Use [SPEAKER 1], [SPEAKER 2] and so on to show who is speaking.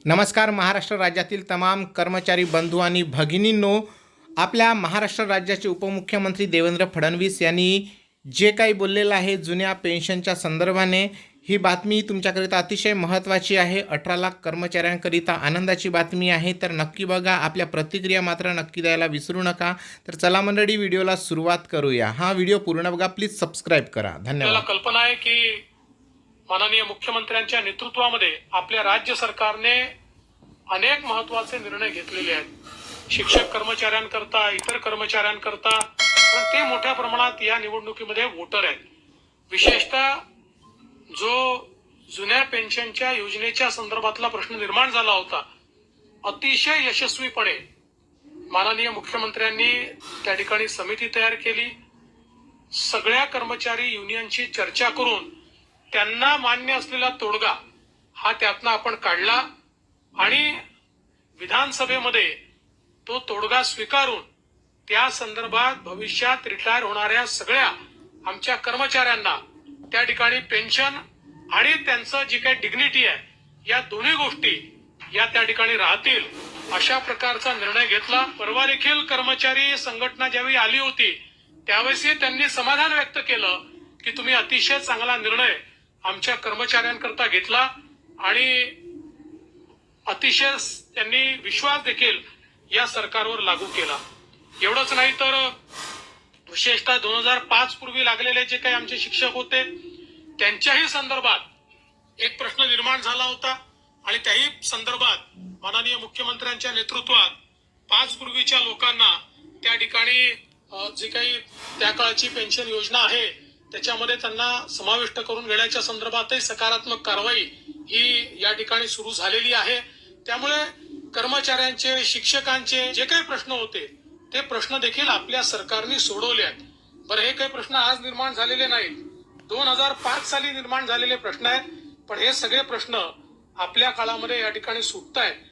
[SPEAKER 1] नमस्कार महाराष्ट्र राज्यातील तमाम कर्मचारी बंधू आणि भगिनींनो, आपल्या महाराष्ट्र राज्याचे उपमुख्यमंत्री देवेंद्र फडणवीस यांनी जे काही बोललेलं आहे जुन्या पेन्शनच्या संदर्भाने, ही बातमी तुमच्याकरिता अतिशय महत्त्वाची आहे। 18 लाख कर्मचाऱ्यांकरिता आनंदाची बातमी आहे, तर नक्की बघा। आपल्या प्रतिक्रिया मात्र नक्की द्यायला विसरू नका। तर चला मंडळी, व्हिडिओला सुरुवात करूया। हा व्हिडिओ पूर्ण बघा, प्लीज सबस्क्राइब करा। धन्यवाद।
[SPEAKER 2] कल्पना आहे की माननीय मुख्यमंत्र्यांच्या नेतृत्वामध्ये आपल्या राज्य सरकारने अनेक महत्त्वाचे निर्णय घेतलेले आहेत। शिक्षक कर्मचाऱ्यांकरता, इतर कर्मचाऱ्यांकरता, पण ते मोठ्या प्रमाणात या निवडणुकीमध्ये वोटर आहेत। विशेषतः जो जुन्या पेन्शनच्या योजनेच्या संदर्भातला प्रश्न निर्माण झाला होता, अतिशय यशस्वीपणे माननीय मुख्यमंत्र्यांनी त्या ठिकाणी समिती तयार केली। सगळ्या कर्मचारी युनियनची चर्चा करून त्यांना मान्य असलेला तोडगा हा त्यातनं आपण काढला आणि विधानसभेमध्ये तो तोडगा स्वीकारून त्या संदर्भात भविष्यात रिटायर होणाऱ्या सगळ्या आमच्या कर्मचाऱ्यांना त्या ठिकाणी पेन्शन आणि त्यांचं जी काही डिग्निटी आहे, या दोन्ही गोष्टी या त्या ठिकाणी राहतील, अशा प्रकारचा निर्णय घेतला। परवा देखील कर्मचारी संघटना ज्यावेळी आली होती त्यावेळी त्यांनी समाधान व्यक्त केलं की तुम्ही अतिशय चांगला निर्णय आमच्या कर्मचाऱ्यांकरता घेतला आणि अतिशय त्यांनी विश्वास देखील या सरकारवर लागू केला। एवढंच नाही तर विशेषतः 2005 पूर्वी लागलेले जे काही आमचे शिक्षक होते त्यांच्याही संदर्भात एक प्रश्न निर्माण झाला होता आणि त्याही संदर्भात माननीय मुख्यमंत्र्यांच्या नेतृत्वात 5 पूर्वीच्या लोकांना त्या ठिकाणी जी काही त्या काळची पेन्शन योजना आहे त्याच्यामध्ये त्यांना समाविष्ट करून घेण्याच्या संदर्भातही सकारात्मक कारवाई ही या ठिकाणी सुरू झालेली आहे। त्यामुळे कर्मचाऱ्यांचे, शिक्षकांचे जे काही प्रश्न होते ते प्रश्न देखील आपल्या सरकारने सोडवले आहेत। बरं, हे काही प्रश्न आज निर्माण झालेले नाहीत, 2005 साली निर्माण झालेले प्रश्न आहेत, पण हे सगळे प्रश्न आपल्या काळामध्ये या ठिकाणी सुटत आहेत।